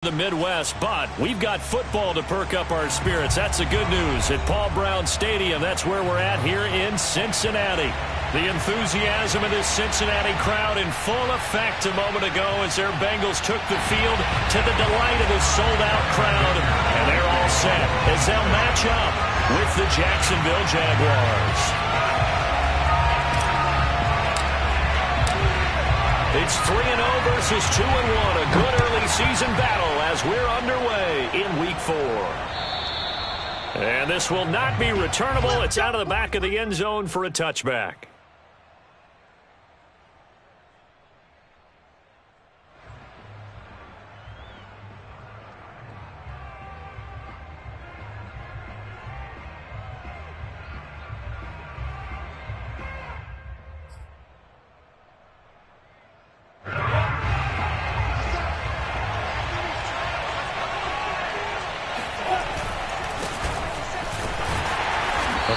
The Midwest, but we've got football to perk up our spirits. That's the good news at Paul Brown Stadium. That's where we're at here in Cincinnati. The enthusiasm of this Cincinnati crowd in full effect a moment ago as their Bengals took the field to the delight of a sold-out crowd. And they're all set as they'll match up with the Jacksonville Jaguars. It's 3-0 versus 2-1, a good early season battle as we're underway in Week 4. And this will not be returnable. It's out of the back of the end zone for a touchback.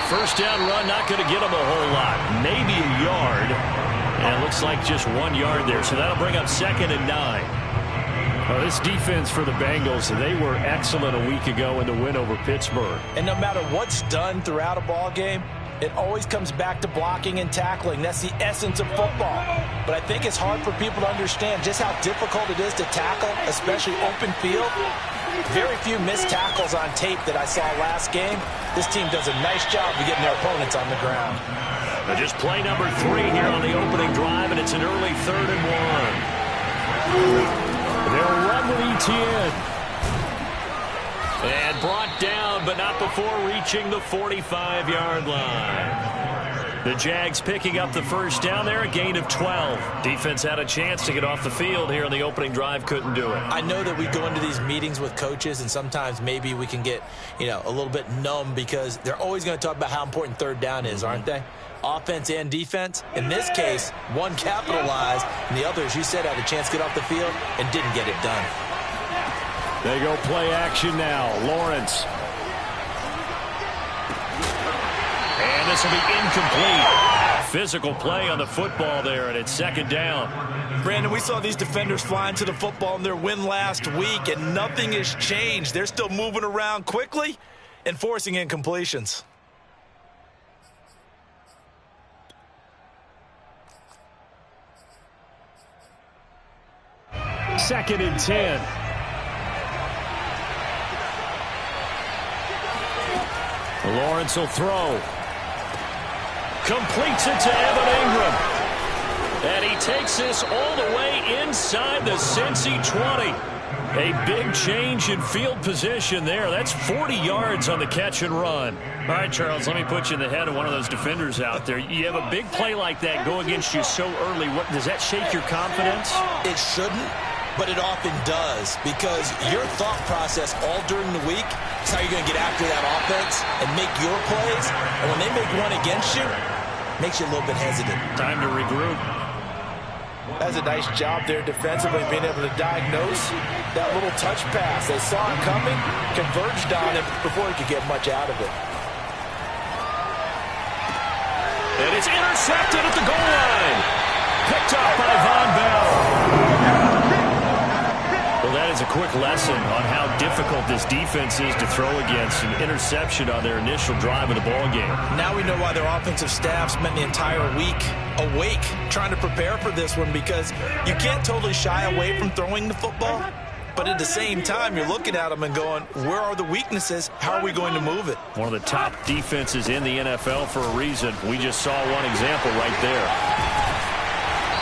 First down run, not going to get him a whole lot. Maybe a yard. And it looks like just 1 yard there. So that'll bring up 2nd and 9. Well, this defense for the Bengals, they were excellent a week ago in the win over Pittsburgh. And no matter what's done throughout a ball game, it always comes back to blocking and tackling. That's the essence of football. But I think it's hard for people to understand just how difficult it is to tackle, especially open field. Very few missed tackles on tape that I saw last game. This team does a nice job of getting their opponents on the ground. Now just play number 3 here on the opening drive, and it's an early 3rd and 1. They'll run with Etienne. And brought down, but not before reaching the 45-yard line. The Jags picking up the first down there, a gain of 12. Defense had a chance to get off the field here on the opening drive, couldn't do it. I know that we go into these meetings with coaches, and sometimes maybe we can get, a little bit numb because they're always going to talk about how important 3rd down is, aren't they? Offense and defense. In this case, one capitalized, and the other, as you said, had a chance to get off the field and didn't get it done. They go play action now. Lawrence. And this will be incomplete. Physical play on the football there, and it's 2nd down. Brandon, we saw these defenders flying to the football in their win last week, and nothing has changed. They're still moving around quickly and forcing incompletions. Second and 10. Lawrence will throw. Completes it to Evan Ingram. And he takes this all the way inside the Cincy 20. A big change in field position there. That's 40 yards on the catch and run. All right, Charles, let me put you in the head of one of those defenders out there. You have a big play like that go against you so early. Does that shake your confidence? It shouldn't, but it often does, because your thought process all during the week is how you're going to get after that offense and make your plays. And when they make one against you, it makes you a little bit hesitant. Time to regroup. That's a nice job there defensively, being able to diagnose that little touch pass. They saw it coming, converged on it before he could get much out of it. And it's intercepted at the goal line. Picked up by Von Bell. Well, that is a quick lesson on how difficult this defense is to throw against. An interception on their initial drive of the ballgame. Now we know why their offensive staff spent the entire week awake trying to prepare for this one, because you can't totally shy away from throwing the football. But at the same time, you're looking at them and going, where are the weaknesses? How are we going to move it? One of the top defenses in the NFL for a reason. We just saw one example right there.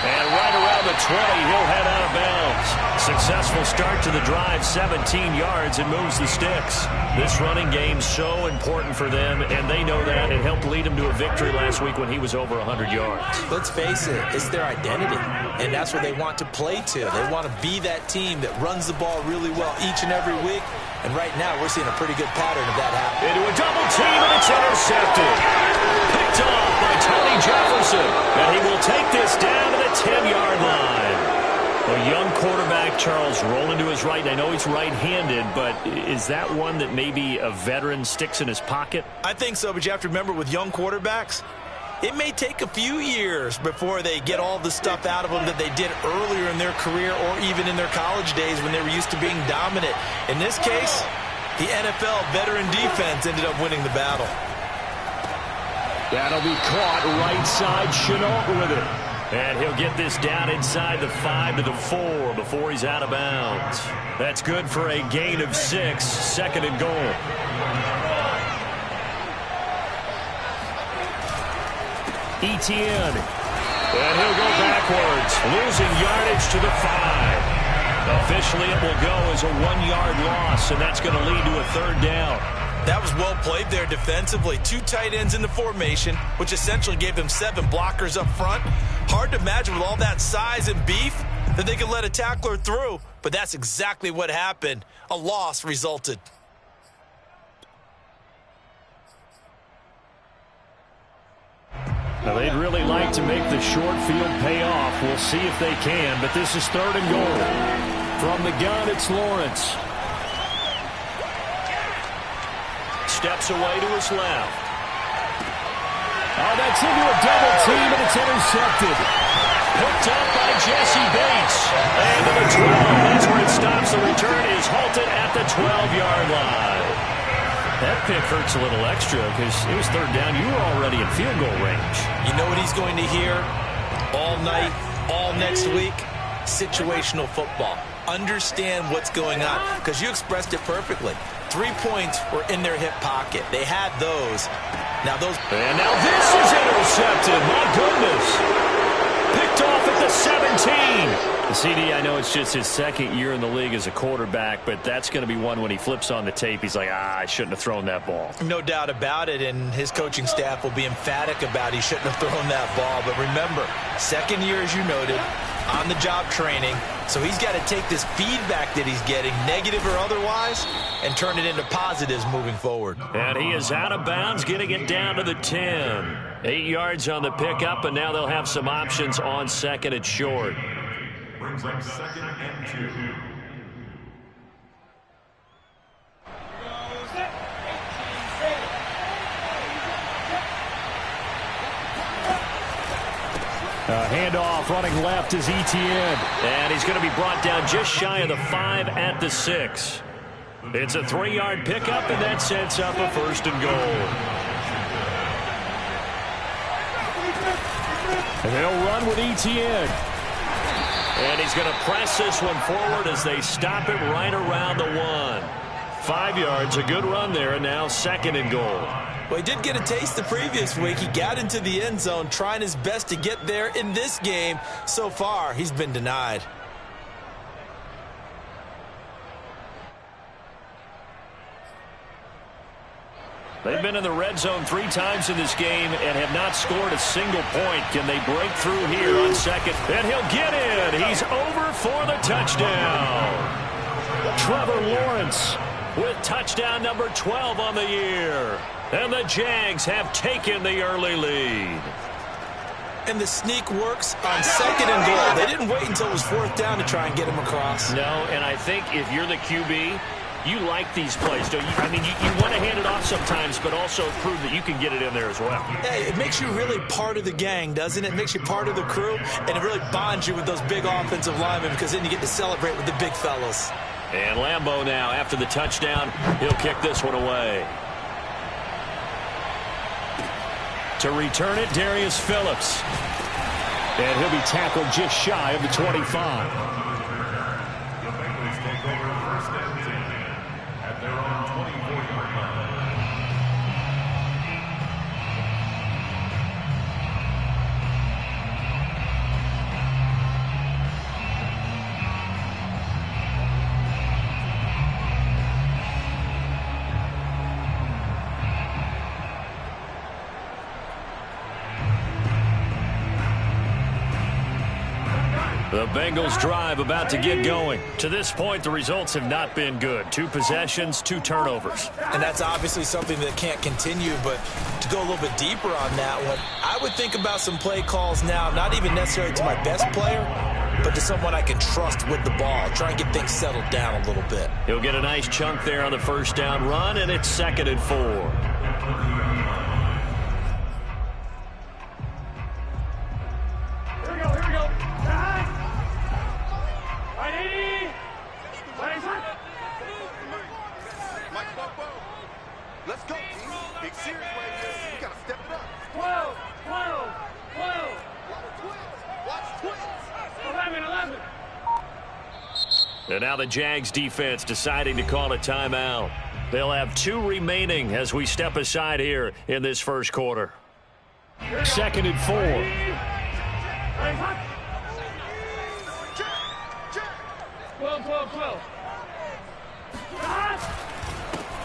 And right around the 20, he'll head out of bounds. Successful start to the drive, 17 yards, and moves the sticks. This running game's so important for them, and they know that. It helped lead him to a victory last week when he was over 100 yards. Let's face it, it's their identity, and that's what they want to play to. They want to be that team that runs the ball really well each and every week, and right now we're seeing a pretty good pattern of that happen. Into a double team, and it's intercepted. Picked off by Tony Jefferson, and he will take this down to the 10-yard line. A young quarterback, Charles, rolling to his right. I know he's right-handed, but is that one that maybe a veteran sticks in his pocket? I think so, but you have to remember with young quarterbacks, it may take a few years before they get all the stuff out of them that they did earlier in their career or even in their college days when they were used to being dominant. In this case, the NFL veteran defense ended up winning the battle. That'll be caught right side. Chenault with it. And he'll get this down inside the 5 to the 4 before he's out of bounds. That's good for a gain of 6, second and goal. Etienne. And he'll go backwards, losing yardage to the 5. Officially, it will go as a 1-yard loss, and that's going to lead to a third down. That was well played there defensively. 2 tight ends in the formation, which essentially gave them 7 blockers up front. Hard to imagine with all that size and beef that they could let a tackler through, but that's exactly what happened. A loss resulted. Now, they'd really like to make the short field pay off. We'll see if they can, but this is third and goal. From the gun, it's Lawrence. Steps away to his left. Oh, that's into a double team, and it's intercepted. Picked up by Jesse Bates. And to the 12. That's where it stops. The return is halted at the 12-yard line. That pick hurts a little extra because it was third down. You were already in field goal range. You know what he's going to hear all night, all next week? Situational football. Understand what's going on because you expressed it perfectly. 3 points were in their hip pocket. They had those. Now those. And now this is intercepted. My goodness. Picked off at the 17. The CD, I know it's just his second year in the league as a quarterback, but that's going to be one when he flips on the tape. He's like, I shouldn't have thrown that ball. No doubt about it, and his coaching staff will be emphatic about he shouldn't have thrown that ball. But remember, second year, as you noted, on-the-job training. So he's got to take this feedback that he's getting, negative or otherwise, and turn it into positives moving forward. And he is out of bounds, getting it down to the 10. 8 yards on the pickup, and now they'll have some options on second and short. Brings up second and 2. Handoff running left is Etienne. And he's going to be brought down just shy of the 5 at the 6. It's a 3-yard pickup, and that sets up a first and goal. And they'll run with Etienne. And he's going to press this one forward as they stop it right around the 1. 5 yards, a good run there, and now second and goal. Well, he did get a taste the previous week. He got into the end zone, trying his best to get there in this game. So far, he's been denied. They've been in the red zone 3 times in this game and have not scored a single point. Can they break through here on second? And he'll get in. He's over for the touchdown. Trevor Lawrence with touchdown number 12 on the year. And the Jags have taken the early lead. And the sneak works on second and goal. They didn't wait until it was 4th down to try and get him across. No, and I think if you're the QB, you like these plays, don't you? I mean, you want to hand it off sometimes, but also prove that you can get it in there as well. Hey, it makes you really part of the gang, doesn't it? It makes you part of the crew, and it really bonds you with those big offensive linemen because then you get to celebrate with the big fellas. And Lambeau now, after the touchdown, he'll kick this one away. To return it, Darius Phillips. And he'll be tackled just shy of the 25. The Bengals drive about to get going. To this point, the results have not been good. 2 possessions, 2 turnovers. And that's obviously something that can't continue, but to go a little bit deeper on that one, I would think about some play calls now, not even necessarily to my best player, but to someone I can trust with the ball. Try and get things settled down a little bit. He'll get a nice chunk there on the first down run, and it's second and 4. And now the Jags defense deciding to call a timeout. They'll have 2 remaining as we step aside here in this first quarter. 2nd and 4.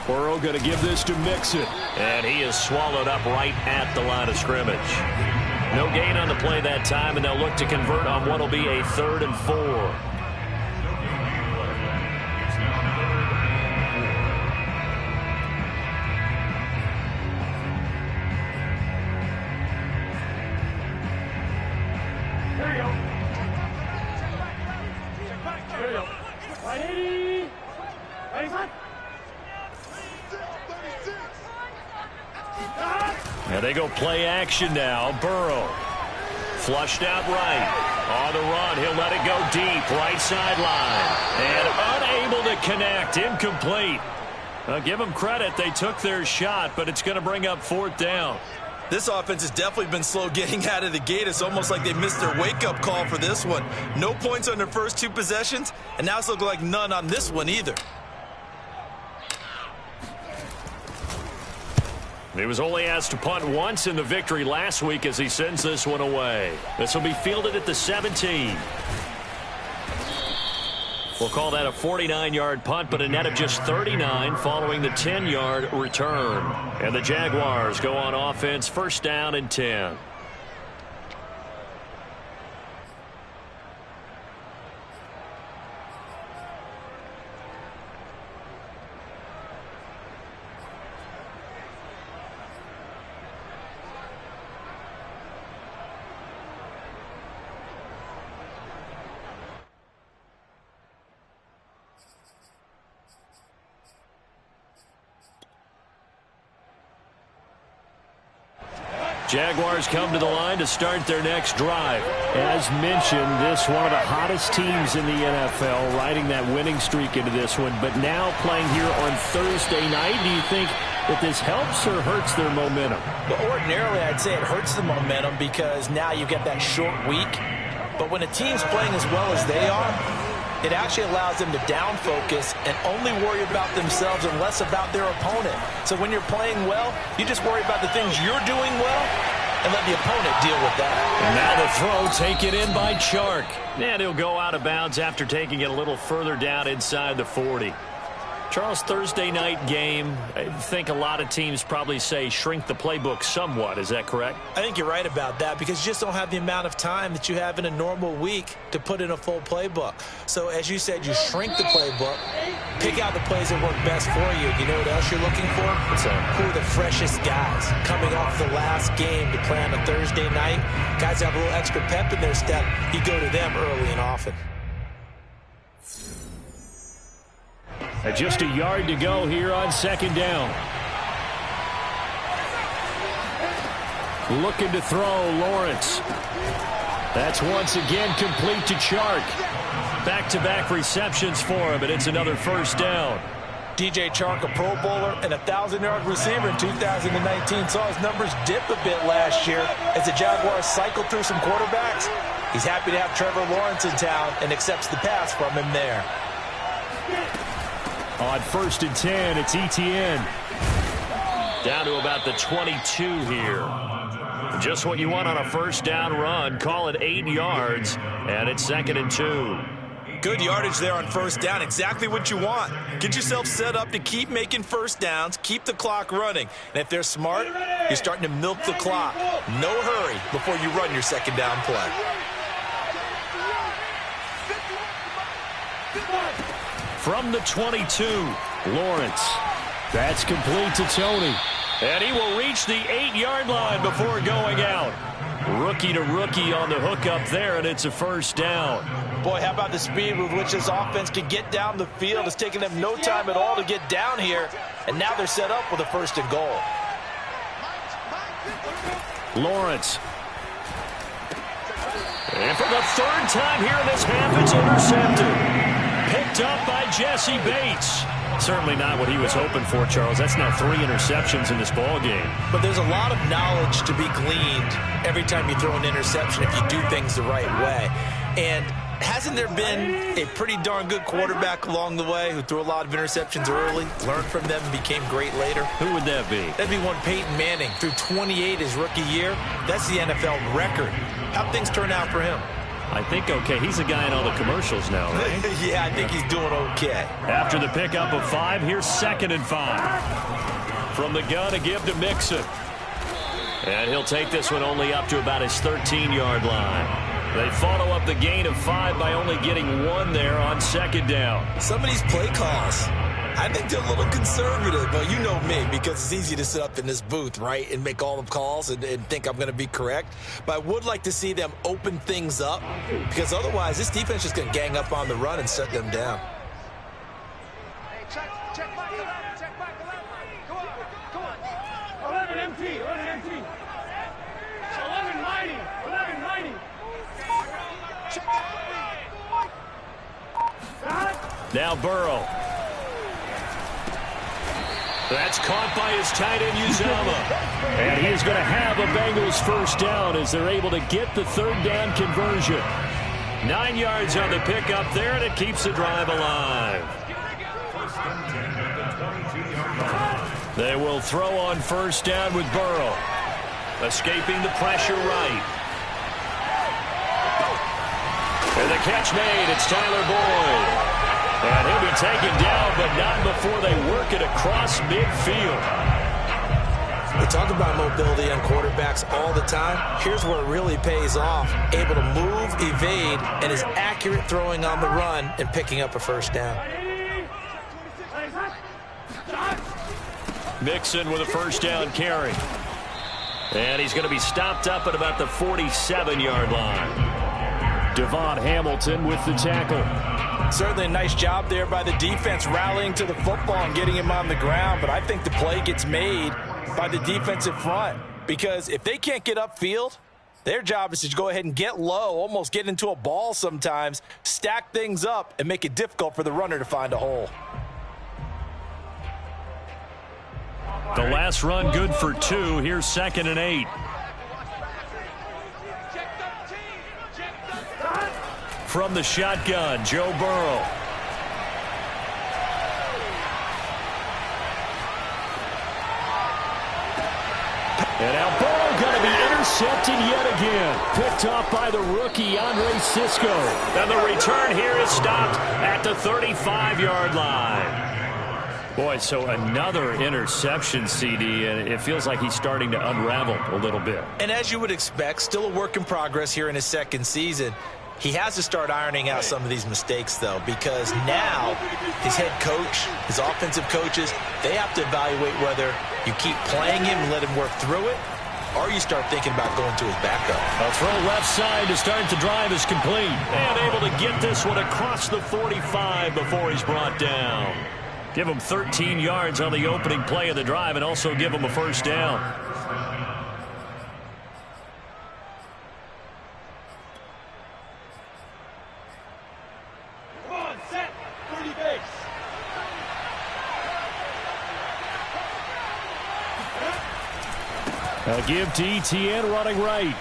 Burrow going to give this to Mixon. And he is swallowed up right at the line of scrimmage. No gain on the play that time, and they'll look to convert on what will be a 3rd and 4. And they go play action now. Burrow flushed out right. On the run, he'll let it go deep. Right sideline. And unable to connect. Incomplete. Give them credit. They took their shot, but it's going to bring up 4th down. This offense has definitely been slow getting out of the gate. It's almost like they missed their wake-up call for this one. No points on their first 2 possessions, and now it's looking like none on this one either. He was only asked to punt once in the victory last week as he sends this one away. This will be fielded at the 17. We'll call that a 49-yard punt, but a net of just 39 following the 10-yard return. And the Jaguars go on offense, 1st down and 10. Jaguars come to the line to start their next drive. As mentioned, this one of the hottest teams in the NFL, riding that winning streak into this one, but now playing here on Thursday night. Do you think that this helps or hurts their momentum? Well, ordinarily, I'd say it hurts the momentum because now you get that short week. But when a team's playing as well as they are, it actually allows them to down focus and only worry about themselves and less about their opponent. So when you're playing well, you just worry about the things you're doing well and let the opponent deal with that. And now the throw taken in by Chark. And he'll go out of bounds after taking it a little further down inside the 40. Charles, Thursday night game, I think a lot of teams probably say shrink the playbook somewhat. Is that correct? I think you're right about that because you just don't have the amount of time that you have in a normal week to put in a full playbook. So as you said, you shrink the playbook, pick out the plays that work best for you. You know what else you're looking for? Who are the freshest guys coming off the last game to play on a Thursday night? Guys have a little extra pep in their step. You go to them early and often. Just a yard to go here on 2nd down. Looking to throw, Lawrence. That's once again complete to Chark. Back-to-back receptions for him, and it's another 1st down. DJ Chark, a Pro Bowler and a 1,000-yard receiver in 2019, saw his numbers dip a bit last year as the Jaguars cycled through some quarterbacks. He's happy to have Trevor Lawrence in town and accepts the pass from him there. On 1st and 10, it's Etienne. Down to about the 22 here. Just what you want on a 1st down run. Call it 8 yards, and it's 2nd and 2. Good yardage there on 1st down. Exactly what you want. Get yourself set up to keep making 1st downs, keep the clock running. And if they're smart, you're starting to milk the clock. No hurry before you run your 2nd down play. From the 22, Lawrence. That's complete to Tony. And he will reach the 8-yard line before going out. Rookie to rookie on the hook up there, and it's a 1st down. Boy, how about the speed with which this offense can get down the field? It's taken them no time at all to get down here, and now they're set up with a 1st and goal. Lawrence. And for the 3rd time here in this half, it's intercepted. Picked up by Jesse Bates. Certainly not what he was hoping for, Charles. That's now 3 interceptions in this ball game. But there's a lot of knowledge to be gleaned every time you throw an interception if you do things the right way. And Hasn't there been a pretty darn good quarterback along the way who threw a lot of interceptions early, learned from them, and became great later? Who would that be? That'd be one Peyton Manning. Threw 28 his rookie year. That's the NFL record. How'd things turn out for him? I think okay. He's a guy in all the commercials now, right? Yeah, I think he's doing okay. After the pickup of 5, here's 2nd and 5. From the gun, a give to Mixon. And he'll take this one only up to about his 13-yard line. They follow up the gain of 5 by only getting 1 there on 2nd down. Some of these play calls, I think they're a little conservative, but you know me, because it's easy to sit up in this booth, right, and make all the calls and think I'm going to be correct. But I would like to see them open things up, because otherwise this defense is going to gang up on the run and shut them down. Check back 11, check back 11. Go on. 11 empty, 11 empty. 11 mighty, 11 mighty. Now Burrow. That's caught by his tight end, Uzama. And he is going to have a Bengals first down as they're able to get the 3rd down conversion. 9 yards on the pickup there, and it keeps the drive alive. They will throw on 1st down with Burrow. Escaping the pressure right. And the catch made. It's Tyler Boyd. And he'll be taken down, but not before they work it across midfield. We talk about mobility on quarterbacks all the time. Here's where it really pays off. Able to move, evade, and is accurate throwing on the run and picking up a 1st down. Mixon with a 1st down carry. And he's going to be stopped up at about the 47-yard line. Devon Hamilton with the tackle. Certainly a nice job there by the defense rallying to the football and getting him on the ground, but I think the play gets made by the defensive front, because if they can't get upfield, their job is to go ahead and get low, almost get into a ball sometimes, stack things up, and make it difficult for the runner to find a hole. The last run good for 2. Here's 2nd and 8. From the shotgun, Joe Burrow. And now Burrow going to be intercepted yet again. Picked off by the rookie, Andre Cisco. And the return here is stopped at the 35-yard line. Boy, so another interception, CD, and it feels like he's starting to unravel a little bit. And as you would expect, still a work in progress here in his 2nd season. He has to start ironing out some of these mistakes, though, because now his head coach, his offensive coaches, they have to evaluate whether you keep playing him and let him work through it, or you start thinking about going to his backup. A throw left side to start the drive is complete. And able to get this one across the 45 before he's brought down. Give him 13 yards on the opening play of the drive and also give him a 1st down. A give to Etienne running right.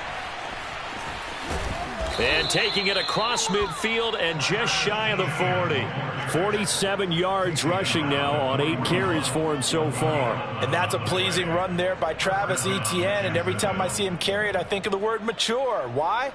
And taking it across midfield and just shy of the 40. 47 yards rushing now on 8 carries for him so far. And that's a pleasing run there by Travis Etienne. And every time I see him carry it, I think of the word mature. Why?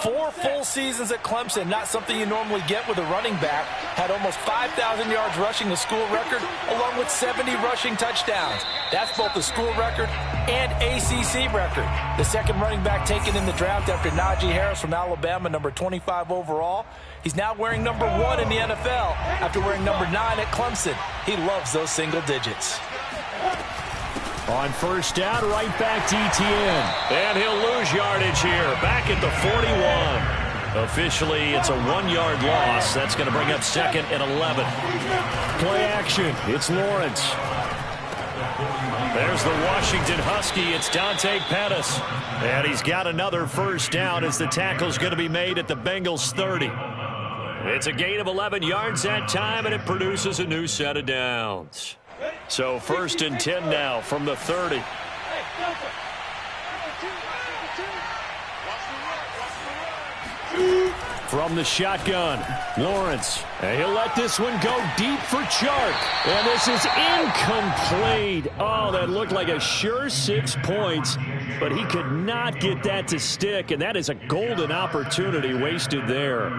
4 full seasons at Clemson, not something you normally get with a running back. Had almost 5,000 yards rushing, the school record, along with 70 rushing touchdowns. That's both the school record and ACC record. The 2nd running back taken in the draft after Najee Harris from Alabama, number 25 overall. He's now wearing number 1 in the NFL after wearing number 9 at Clemson. He loves those single digits. On 1st down, right back to Etienne. And he'll lose yardage here, back at the 41. Officially, it's a 1-yard loss. That's going to bring up 2nd and 11. Play action. It's Lawrence. There's the Washington Husky. It's Dante Pettis. And he's got another 1st down as the tackle's going to be made at the Bengals 30. It's a gain of 11 yards that time, and it produces a new set of downs. So 1st and 10 now from the 30. From the shotgun, Lawrence. And he'll let this one go deep for Chark. And this is incomplete. Oh, that looked like a sure 6 points. But he could not get that to stick. And that is a golden opportunity wasted there.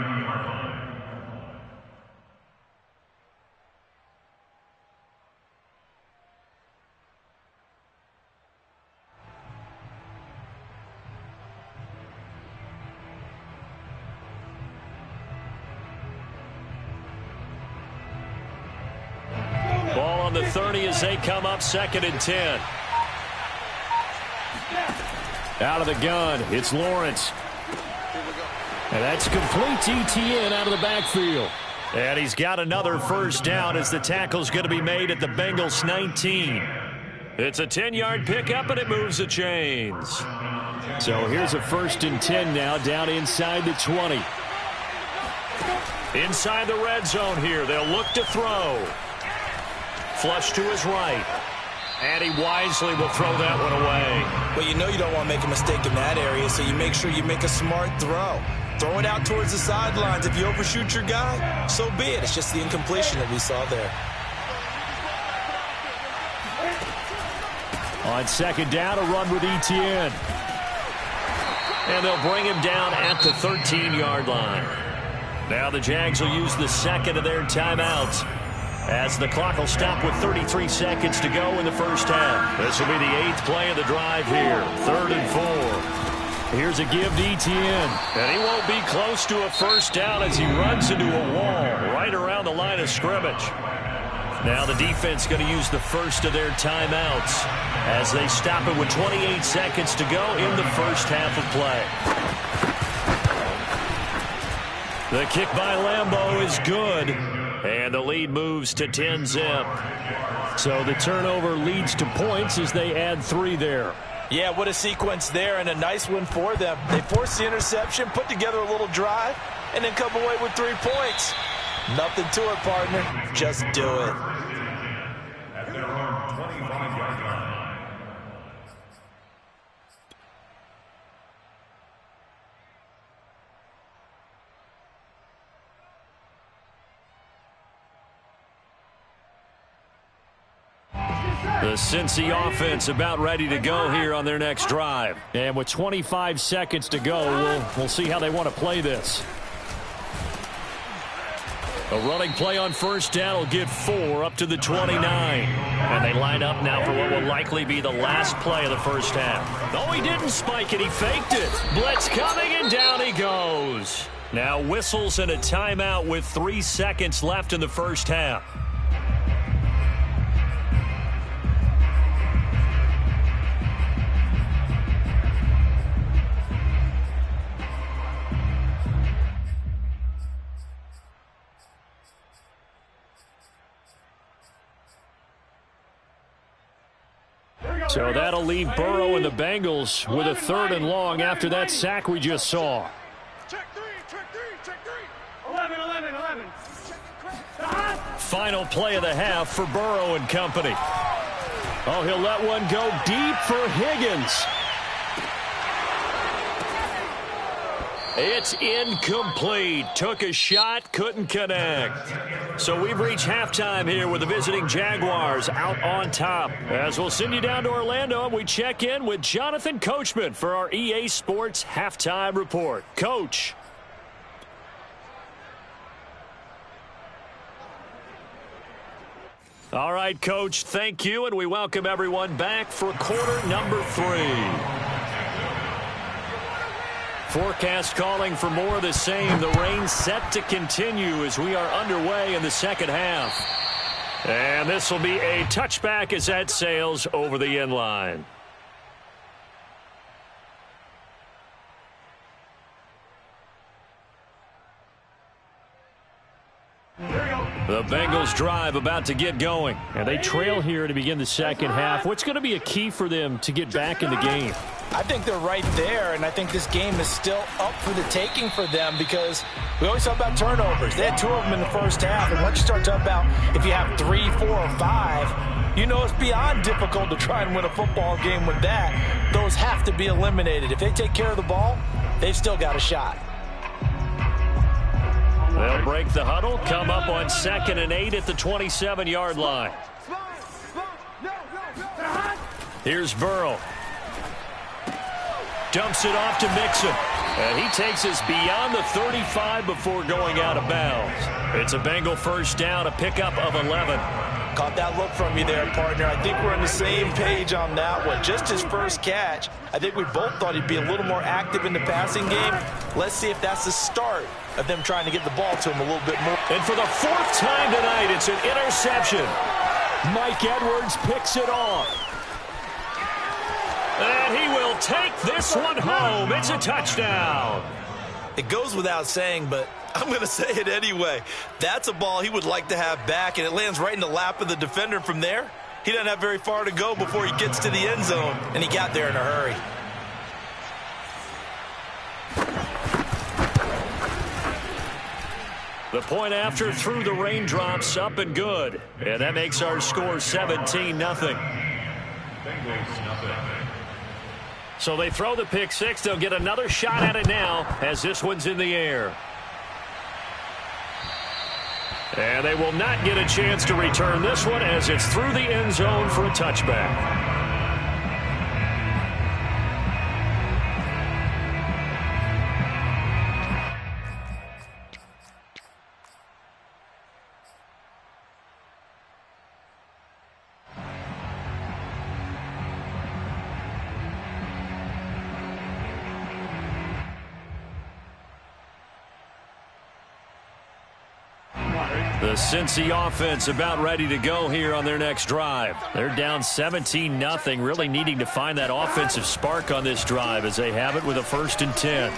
Ball on the 30 as they come up 2nd and 10. Out of the gun, it's Lawrence. And that's complete to Etienne out of the backfield. And he's got another first down as the tackle's going to be made at the Bengals 19. It's a 10-yard pickup, and it moves the chains. So here's a 1st and 10 now, down inside the 20. Inside the red zone here, they'll look to throw. Flush to his right. And he wisely will throw that one away. Well, you know you don't want to make a mistake in that area, so you make sure you make a smart throw. Throw it out towards the sidelines. If you overshoot your guy, so be it. It's just the incompletion that we saw there. On 2nd down, a run with Etienne. And they'll bring him down at the 13-yard line. Now the Jags will use the 2nd of their timeouts, as the clock will stop with 33 seconds to go in the first half. This will be the 8th play of the drive here. 3rd and 4. Here's a give to Etienne. And he won't be close to a first down as he runs into a wall right around the line of scrimmage. Now the defense going to use the 1st of their timeouts as they stop it with 28 seconds to go in the first half of play. The kick by Lambeau is good. And the lead moves to 10-zip. So the turnover leads to points as they add 3 there. Yeah, what a sequence there, and a nice one for them. They forced the interception, put together a little drive, and then come away with 3 points. Nothing to it, partner. Just do it. At their own 25-yard line. The Cincy offense about ready to go here on their next drive. And with 25 seconds to go, we'll see how they want to play this. A running play on first down will get 4 up to the 29. And they line up now for what will likely be the last play of the first half. Oh, he didn't spike it. He faked it. Blitz coming, and down he goes. Now whistles and a timeout with 3 seconds left in the first half. So that'll leave Burrow and the Bengals with a 3rd and long after that sack we just saw. Check 3, check 3, check 3. 11, 11, 11. Final play of the half for Burrow and company. Oh, he'll let one go deep for Higgins. It's incomplete. Took a shot, couldn't connect. So we've reached halftime here with the visiting Jaguars out on top. As we'll send you down to Orlando, and we check in with Jonathan Coachman for our EA Sports Halftime Report. Coach. All right, Coach, thank you, and we welcome everyone back for quarter number 3. Forecast calling for more of the same. The rain set to continue as we are underway in the second half. And this will be a touchback as that sails over the end line. The Bengals drive about to get going. And they trail here to begin the second half. What's going to be a key for them to get back in the game? I think they're right there, and I think this game is still up for the taking for them because we always talk about turnovers. They had 2 of them in the first half, and once you start talking about if you have 3, 4, or 5, you know it's beyond difficult to try and win a football game with that. Those have to be eliminated. If they take care of the ball, they've still got a shot. They'll break the huddle, come up on 2nd and 8 at the 27-yard line. Here's Burrow. Dumps it off to Mixon. And he takes us beyond the 35 before going out of bounds. It's a Bengal first down, a pickup of 11. Caught that look from you there, partner. I think we're on the same page on that one. Just his first catch. I think we both thought he'd be a little more active in the passing game. Let's see if that's the start of them trying to get the ball to him a little bit more. And for the 4th time tonight, it's an interception. Mike Edwards picks it off. And he will take this one home. It's a touchdown. It goes without saying, but I'm going to say it anyway. That's a ball he would like to have back, and it lands right in the lap of the defender from there. He doesn't have very far to go before he gets to the end zone, and he got there in a hurry. The point after through the raindrops, up and good. And that makes our score 17-0. So they throw the pick six. They'll get another shot at it now as this one's in the air. And they will not get a chance to return this one as it's through the end zone for a touchback. The Cincy offense about ready to go here on their next drive. They're down 17-0, really needing to find that offensive spark on this drive as they have it with a 1st and 10.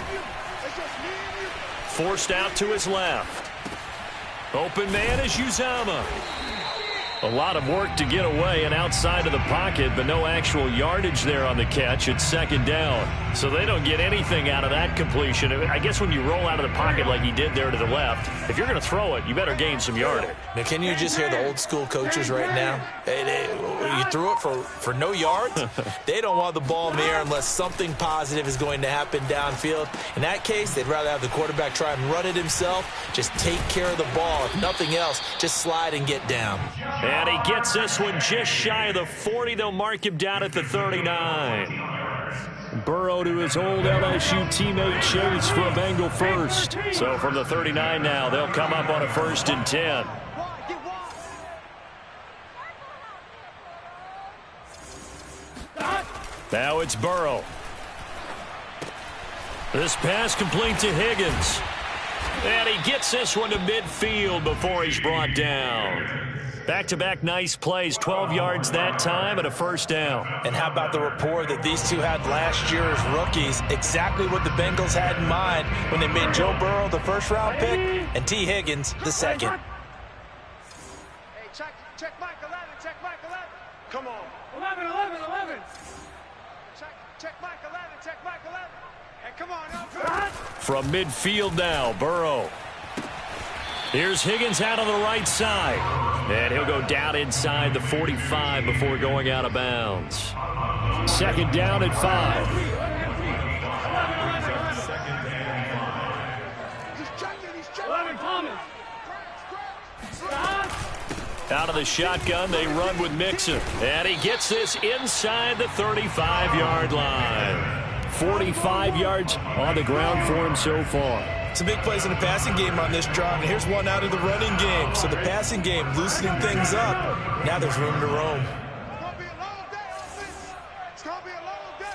Forced out to his left. Open man is Uzama. A lot of work to get away and outside of the pocket, but no actual yardage there on the catch. It's 2nd down. So they don't get anything out of that completion. I guess when you roll out of the pocket like he did there to the left, if you're going to throw it, you better gain some yardage. Now, can you just hear the old school coaches right now? You threw it for no yards? They don't want the ball in the air unless something positive is going to happen downfield. In that case, they'd rather have the quarterback try and run it himself. Just take care of the ball. If nothing else, just slide and get down. And he gets this one just shy of the 40. They'll mark him down at the 39. Burrow to his old LSU teammate Chase for a Bengal first. So from the 39 now, they'll come up on a 1st and 10. Now it's Burrow. This pass complete to Higgins. And he gets this one to midfield before he's brought down. Back-to-back nice plays, 12 yards that time and a 1st down. And how about the rapport that these two had last year as rookies? Exactly what the Bengals had in mind when they made Joe Burrow the 1st-round pick and T. Higgins the 2nd. Hey, check Mike 11, check Mike 11. Come on. 11. Check Mike 11, check Mike 11. Hey, come on, now. From midfield now, Burrow. Here's Higgins out on the right side. And he'll go down inside the 45 before going out of bounds. 2nd down at 5. Out of the shotgun, they run with Mixon. And he gets this inside the 35-yard line. 45 yards on the ground for him so far. Some big plays in the passing game on this drive, and here's one out of the running game. So the passing game loosening things up. Now there's room to roam. It's going to be a long day.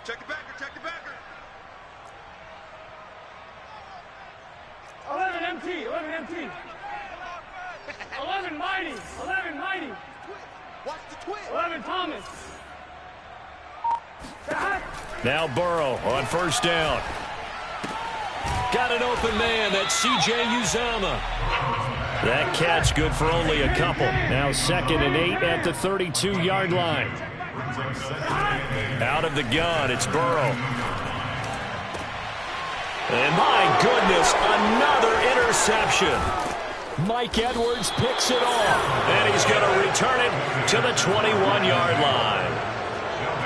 Check the backer, check the backer. 11 MT, 11 MT. 11 Mighty, 11 Mighty. Watch the twist. 11 Thomas. Now Burrow on 1st down. Got an open man. That's C.J. Uzama. That catch good for only a couple. Now 2nd and 8 at the 32-yard line. Out of the gun, it's Burrow. And my goodness, another interception. Mike Edwards picks it off. And he's going to return it to the 21-yard line.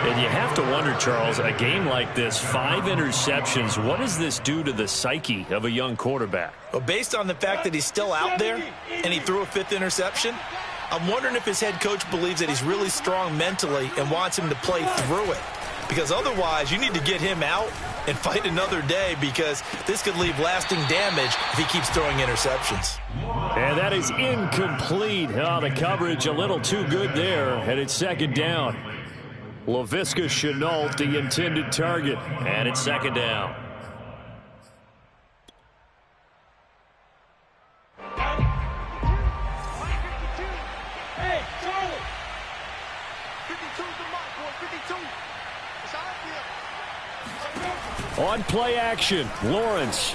And you have to wonder, Charles, a game like this, 5 interceptions, what does this do to the psyche of a young quarterback? Well, based on the fact that he's still out there and he threw a 5th interception, I'm wondering if his head coach believes that he's really strong mentally and wants him to play through it. Because otherwise, you need to get him out and fight another day, because this could leave lasting damage if he keeps throwing interceptions. And that is incomplete. Oh, the coverage a little too good there, and it's 2nd down. Laviska Shenault, the intended target, and it's 2nd down. Hey, Charlie! 52's the mark, boy. 52. It's out here. On play action, Lawrence.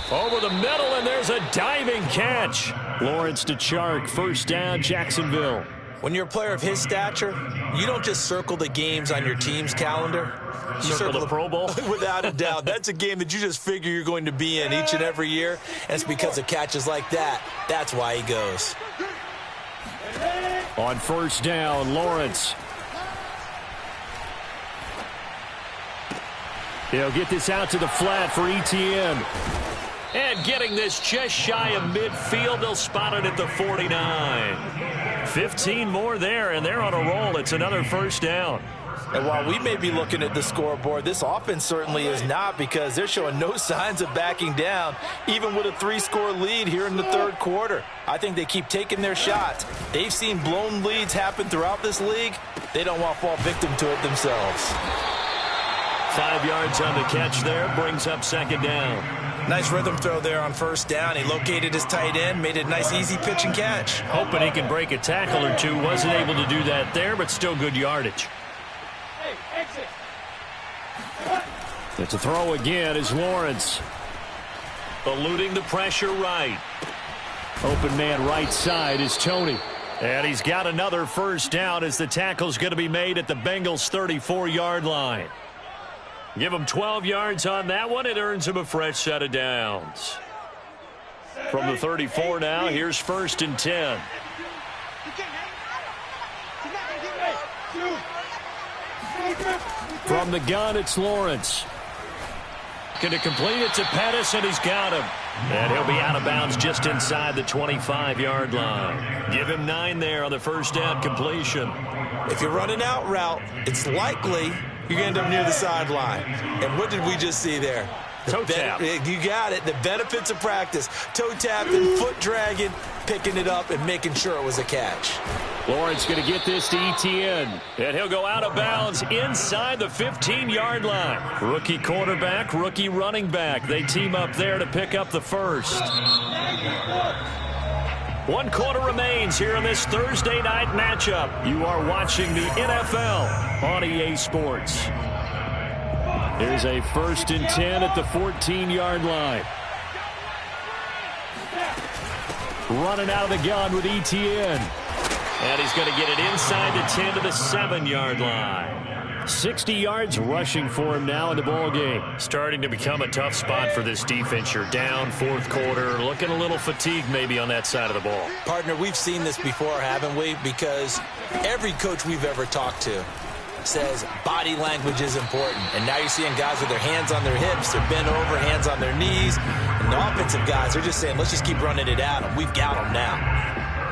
Over the middle, and there's a diving catch. Lawrence to Chark, 1st down, Jacksonville. When you're a player of his stature, you don't just circle the games on your team's calendar. You circle the Pro Bowl? Without a doubt. That's a game that you just figure you're going to be in each and every year, and it's because of catches like that. That's why he goes. On 1st down, Lawrence. He'll get this out to the flat for ETN. And getting this just shy of midfield, they'll spot it at the 49. 15 more there, and they're on a roll. It's another 1st down. And while we may be looking at the scoreboard, this offense certainly is not, because they're showing no signs of backing down, even with a 3-score lead here in the 3rd quarter. I think they keep taking their shots. They've seen blown leads happen throughout this league. They don't want to fall victim to it themselves. 5 yards on the catch there, brings up 2nd down. Nice rhythm throw there on 1st down. He located his tight end, made it a nice easy pitch and catch. Hoping he can break a tackle or two. Wasn't able to do that there, but still good yardage. Hey, exit. It's a throw again as Lawrence. Eluding the pressure right. Open man right side is Tony. And he's got another 1st down as the tackle's going to be made at the Bengals' 34-yard line. Give him 12 yards on that one. It earns him a fresh set of downs. From the 34 now, here's 1st and 10. From the gun, it's Lawrence. Going to complete it to Pettis, and he's got him. And he'll be out of bounds just inside the 25-yard line. Give him 9 there on the 1st down completion. If you're running out route, it's likely you're going to end up near the sideline. And what did we just see there? Toe tap. You got it. The benefits of practice. Toe tapping, foot dragging, picking it up, and making sure it was a catch. Lawrence going to get this to ETN. And he'll go out of bounds inside the 15-yard line. Rookie quarterback, rookie running back. They team up there to pick up the 1st. 1 quarter remains here in this Thursday night matchup. You are watching the NFL on EA Sports. Here's a 1st and 10 at the 14-yard line. Running out of the gun with ETN. And he's going to get it inside the 10 to the 7-yard line. 60 yards rushing for him now in the ball game. Starting to become a tough spot for this defense. You're down 4th quarter, looking a little fatigued maybe on that side of the ball. Partner, we've seen this before, haven't we? Because every coach we've ever talked to says body language is important. And now you're seeing guys with their hands on their hips, they're bent over, hands on their knees. And the offensive guys are just saying, let's just keep running it at them. We've got them now.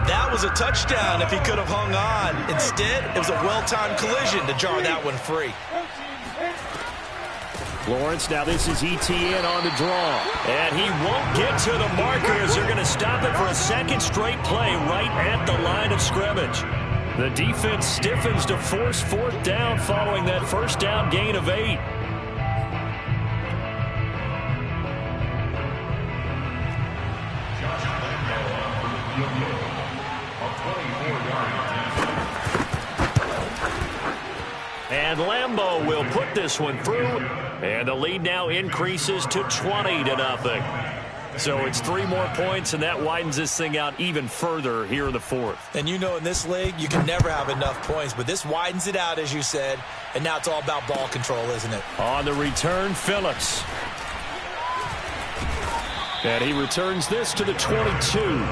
That was a touchdown if he could have hung on. Instead, it was a well-timed collision to jar that one free. Lawrence, now this is ETN on the draw. And he won't get to the markers. They're going to stop it for a 2nd straight play right at the line of scrimmage. The defense stiffens to force 4th down following that 1st down gain of 8. And Lambeau will put this one through. And the lead now increases to 20-0. So it's 3 more points, and that widens this thing out even further here in the 4th. And you know in this league, you can never have enough points. But this widens it out, as you said. And now it's all about ball control, isn't it? On the return, Phillips. And he returns this to the 22.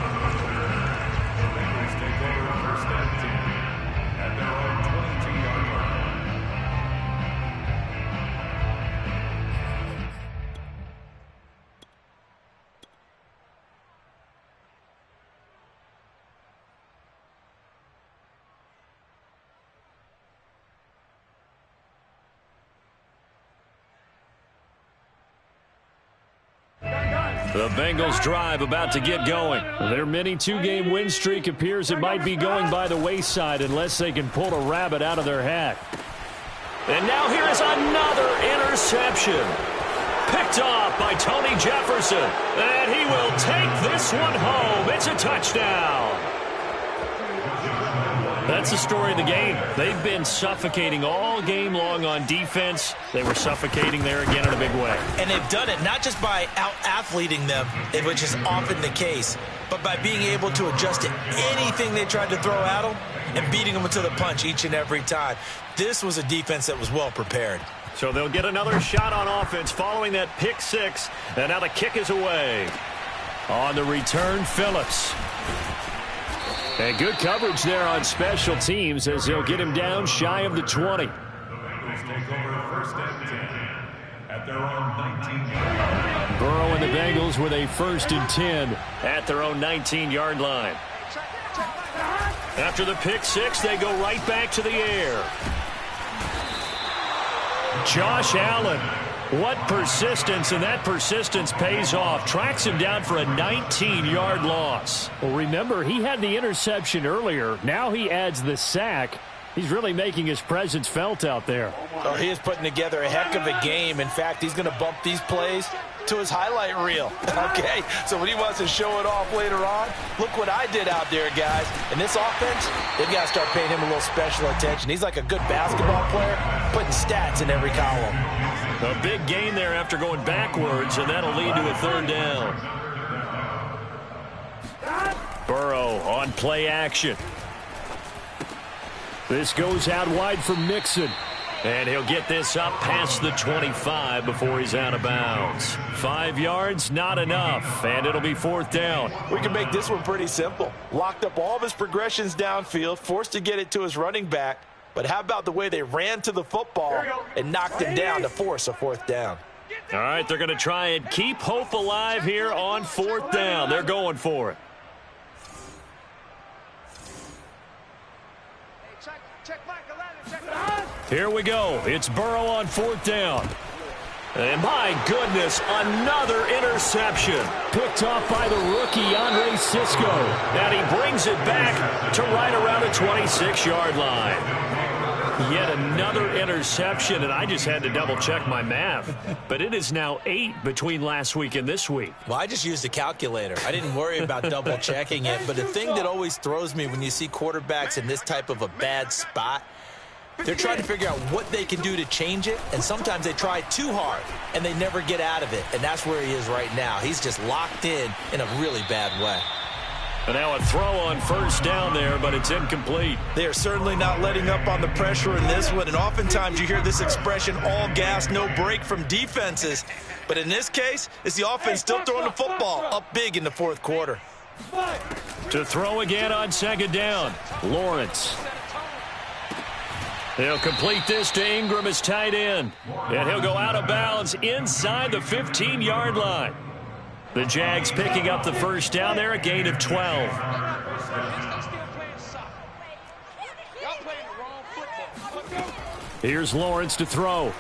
The Bengals drive about to get going. Their mini two-game win streak appears it might be going by the wayside unless they can pull a rabbit out of their hat. And now here is another interception. Picked off by Tony Jefferson. And he will take this one home. It's a touchdown. That's the story of the game. They've been suffocating all game long on defense. They were suffocating there again in a big way. And they've done it not just by out-athleting them, which is often the case, but by being able to adjust to anything they tried to throw at them and beating them to the punch each and every time. This was a defense that was well prepared. So they'll get another shot on offense following that pick six. And now the kick is away. On the return, Phillips. And good coverage there on special teams as they'll get him down shy of the 20. The Bengals take over first and 10 at their own 19-yard line. Burrow and the Bengals with a 1st and 10 at their own 19-yard line. After the pick six, they go right back to the air. Josh Allen. What persistence, and that persistence pays off. Tracks him down for a 19-yard loss. Well, remember, he had the interception earlier. Now he adds the sack. He's really making his presence felt out there. Oh, he is putting together a heck of a game. In fact, he's going to bump these plays to his highlight reel. Okay, so when he wants to show it off later on, look what I did out there, guys. And this offense, they've got to start paying him a little special attention. He's like a good basketball player, putting stats in every column. A big gain there after going backwards, and that'll lead to a 3rd down. Burrow on play action. This goes out wide for Mixon. And he'll get this up past the 25 before he's out of bounds. 5 yards, not enough, and it'll be 4th down. We can make this one pretty simple. Locked up all of his progressions downfield, forced to get it to his running back. But how about the way they ran to the football and knocked him down to force a 4th down? All right, they're going to try and keep hope alive here on 4th down. They're going for it. Here we go. It's Burrow on 4th down. And my goodness, another interception. Picked off by the rookie, Andre Cisco. And he brings it back to right around the 26-yard line. Yet another interception, and I just had to double-check my math. But it is now 8 between last week and this week. Well, I just used a calculator. I didn't worry about double-checking it. But the thing that always throws me when you see quarterbacks in this type of a bad spot, they're trying to figure out what they can do to change it, and sometimes they try too hard, and they never get out of it. And that's where he is right now. He's just locked in a really bad way. And now a throw on 1st down there, but it's incomplete. They are certainly not letting up on the pressure in this one, and oftentimes you hear this expression, all gas, no break from defenses. But in this case, it's the offense still throwing the football up big in the 4th quarter. To throw again on 2nd down, Lawrence. He'll complete this to Ingram as tight end. And he'll go out of bounds inside the 15-yard line. The Jags picking up the 1st down there, a gain of 12. Here's Lawrence to throw.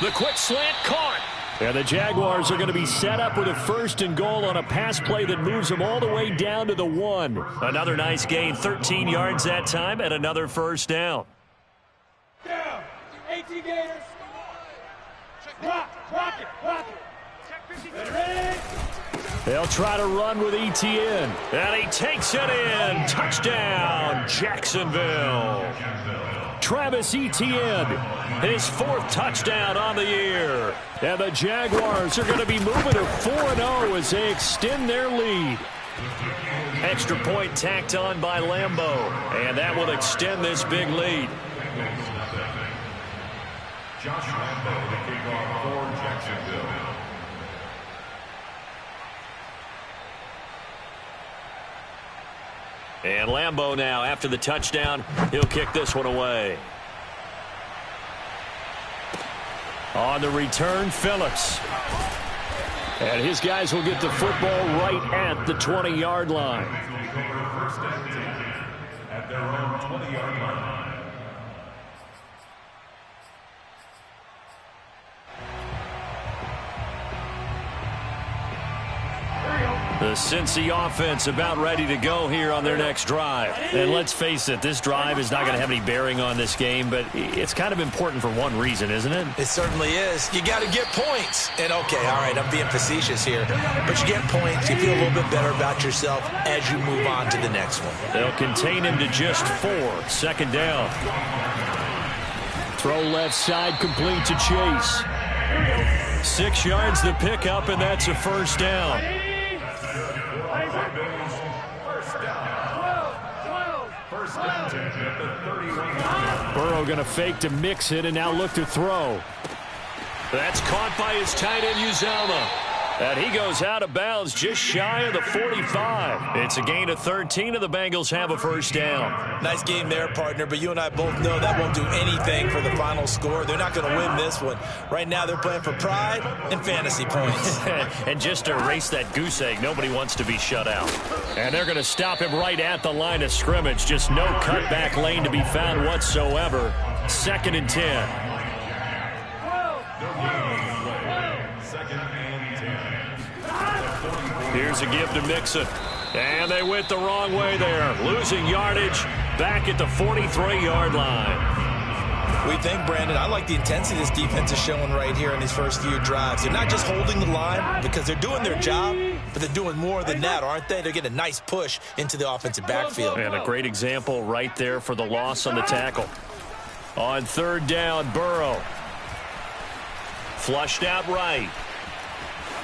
The quick slant caught. And the Jaguars are going to be set up with a 1st and goal on a pass play that moves them all the way down to the 1. Another nice gain, 13 yards that time, and another 1st down. Down. 18 Gators. Rock it. Ready? They'll try to run with ETN. And he takes it in. Touchdown, Jacksonville. Travis Etienne, his 4th touchdown on the year. And the Jaguars are going to be moving to 4-0 as they extend their lead. Extra point tacked on by Lambeau, and that will extend this big lead. Josh Lambeau, the kickoff for Jacksonville. And Lambeau now, after the touchdown, he'll kick this one away. On the return, Phillips. And his guys will get the football right at the 20-yard line. First and 10 at their own 20-yard line. The Cincy offense about ready to go here on their next drive. And let's face it, this drive is not going to have any bearing on this game, but it's kind of important for one reason, isn't it? It certainly is. You got to get points. And, okay, all right, I'm being facetious here. But you get points, you feel a little bit better about yourself as you move on to the next one. They'll contain him to just 4. 2nd down. Throw left side, complete to Chase. 6 yards the pickup, and that's a 1st down. Burrow going to fake to mix it and now look to throw. That's caught by his tight end, Uzama. And he goes out of bounds just shy of the 45. It's a gain of 13, and the Bengals have a 1st down. Nice game there, partner, but you and I both know that won't do anything for the final score. They're not going to win this one. Right now they're playing for pride and fantasy points. And just to erase that goose egg, nobody wants to be shut out. And they're going to stop him right at the line of scrimmage. Just no cutback lane to be found whatsoever. 2nd and 10. Here's a give to Mixon. And they went the wrong way there. Losing yardage back at the 43-yard line. We think, Brandon, I like the intensity this defense is showing right here in these first few drives. They're not just holding the line because they're doing their job, but they're doing more than that, aren't they? They're getting a nice push into the offensive backfield. And a great example right there for the loss on the tackle. On 3rd down, Burrow. Flushed out right.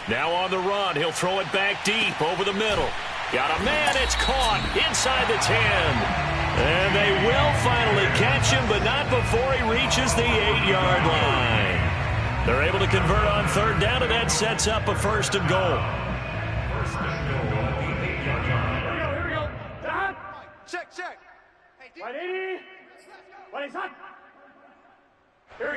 Now on the run, he'll throw it back deep over the middle. Got a man, it's caught inside the 10. And they will finally catch him, but not before he reaches the 8-yard line. They're able to convert on 3rd down, and that sets up a 1st and goal. Here we go. Down. Check. Right 80. Right hot.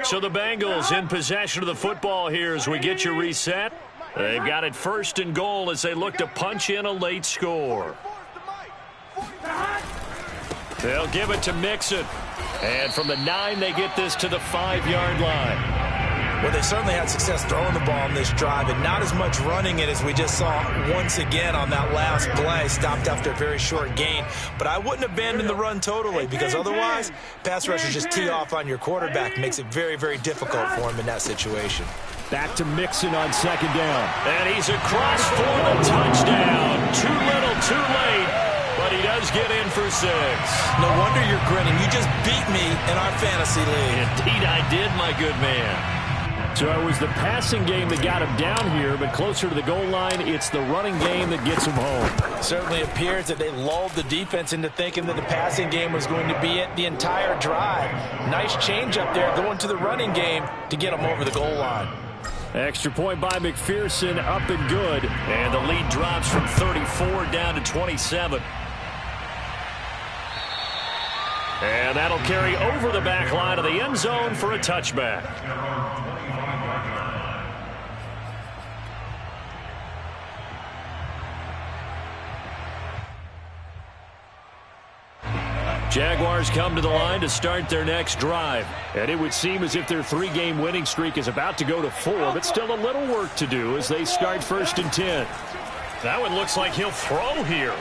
So the Bengals in possession of the football here as we get you reset. They've got it 1st and goal as they look to punch in a late score. They'll give it to Mixon. And from the 9, they get this to the 5-yard line. Well, they certainly had success throwing the ball on this drive and not as much running it as we just saw once again on that last play. Stopped after a very short gain. But I wouldn't abandon the run totally because otherwise, pass rushers just tee off on your quarterback. Makes it very, very difficult for him in that situation. Back to Mixon on 2nd down. And he's across for the touchdown. Too little, too late. But he does get in for 6. No wonder you're grinning. You just beat me in our fantasy league. Indeed I did, my good man. So it was the passing game that got him down here, but closer to the goal line, it's the running game that gets him home. Certainly appears that they lulled the defense into thinking that the passing game was going to be it the entire drive. Nice change up there going to the running game to get him over the goal line. Extra point by McPherson, up and good. And the lead drops from 34 down to 27. And that'll carry over the back line of the end zone for a touchback. Jaguars come to the line to start their next drive. And it would seem as if their 3-game winning streak is about to go to 4, but still a little work to do as they start 1st and 10. That one looks like he'll throw here.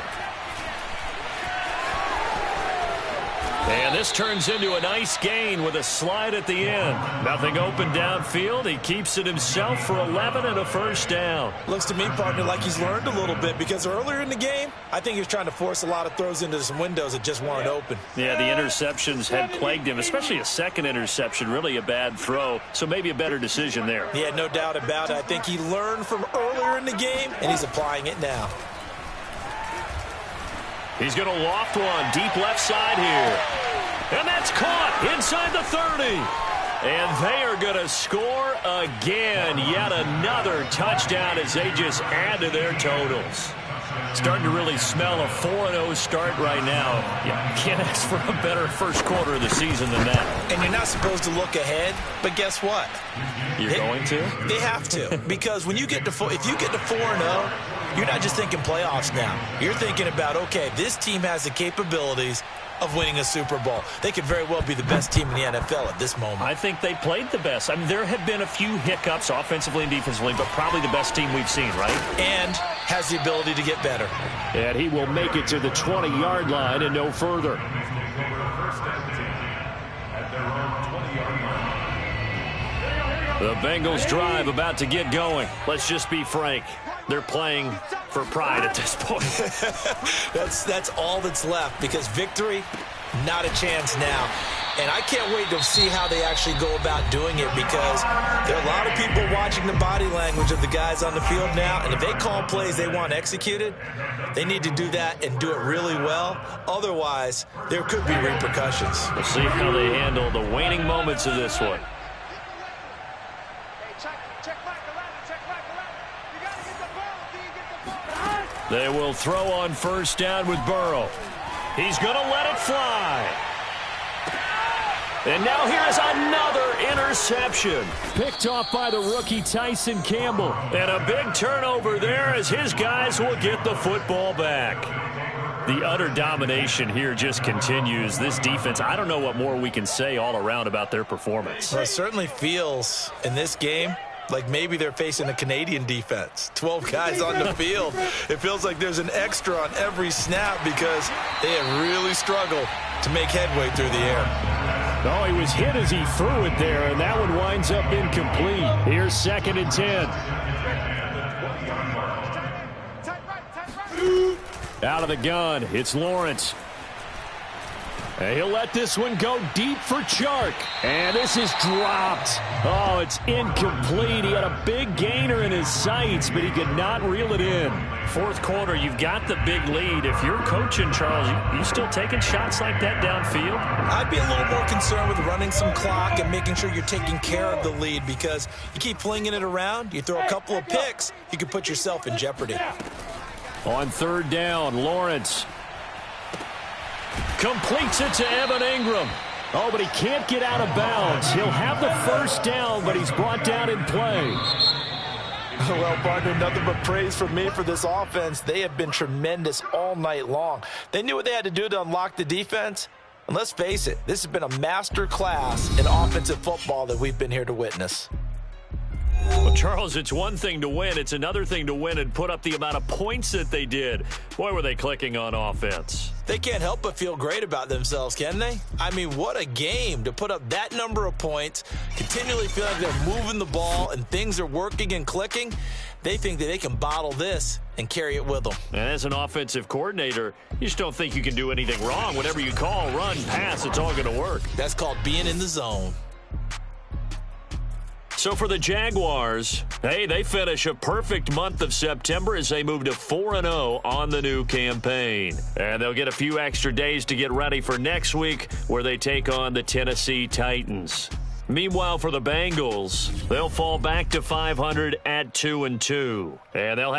And this turns into a nice gain with a slide at the end. Nothing open downfield. He keeps it himself for 11 and a 1st down. Looks to me, partner, like he's learned a little bit because earlier in the game, I think he was trying to force a lot of throws into some windows that just weren't open. Yeah, the interceptions had plagued him, especially a second interception, really a bad throw. So maybe a better decision there. Yeah, no doubt about it. I think he learned from earlier in the game, and he's applying it now. He's going to loft one deep left side here. And that's caught inside the 30. And they are going to score again. Yet another touchdown as they just add to their totals. Starting to really smell a 4-0 start right now. Yeah, can't ask for a better first quarter of the season than that. And you're not supposed to look ahead, but guess what? You're going to? They have to. Because when you get to if you get to 4-0, you're not just thinking playoffs now. You're thinking about, okay, this team has the capabilities of winning a Super Bowl. They could very well be the best team in the NFL at this moment. I think they played the best. I mean, there have been a few hiccups offensively and defensively, but probably the best team we've seen, right? And has the ability to get better. And he will make it to the 20-yard line and no further. The Bengals drive about to get going. Let's just be frank. They're playing for pride at this point. That's all that's left, because victory, not a chance now. And I can't wait to see how they actually go about doing it, because there are a lot of people watching the body language of the guys on the field now, and if they call plays they want executed, they need to do that and do it really well. Otherwise, there could be repercussions. We'll see how they handle the waning moments of this one. They will throw on first down with Burrow. He's going to let it fly. And now here's another interception. Picked off by the rookie Tyson Campbell. And a big turnover there as his guys will get the football back. The utter domination here just continues. This defense, I don't know what more we can say all around about their performance. Well, it certainly feels in this game like maybe they're facing a Canadian defense. 12 guys on the field. It feels like there's an extra on every snap because they have really struggled to make headway through the air. Oh, he was hit as he threw it there, and that one winds up incomplete. Here's 2nd and 10. Out of the gun, it's Lawrence. And he'll let this one go deep for Chark. And this is dropped. Oh, it's incomplete. He had a big gainer in his sights, but he could not reel it in. Fourth quarter, you've got the big lead. If you're coaching, Charles, you still taking shots like that downfield? I'd be a little more concerned with running some clock and making sure you're taking care of the lead, because you keep flinging it around, you throw a couple of picks, you could put yourself in jeopardy. On 3rd down, Lawrence completes it to Evan Ingram. Oh, but he can't get out of bounds. He'll have the first down, but he's brought down in play. Well, partner, nothing but praise from me for this offense. They have been tremendous all night long. They knew what they had to do to unlock the defense. And let's face it, this has been a master class in offensive football that we've been here to witness. Well, Charles, it's one thing to win. It's another thing to win and put up the amount of points that they did. Boy, were they clicking on offense. They can't help but feel great about themselves, can they? I mean, what a game to put up that number of points, continually feel like they're moving the ball and things are working and clicking. They think that they can bottle this and carry it with them. And as an offensive coordinator, you just don't think you can do anything wrong. Whatever you call, run, pass, it's all going to work. That's called being in the zone. So for the Jaguars, hey, they finish a perfect month of September as they move to 4-0 on the new campaign. And they'll get a few extra days to get ready for next week, where they take on the Tennessee Titans. Meanwhile, for the Bengals, they'll fall back to 500 at 2-2. And they'll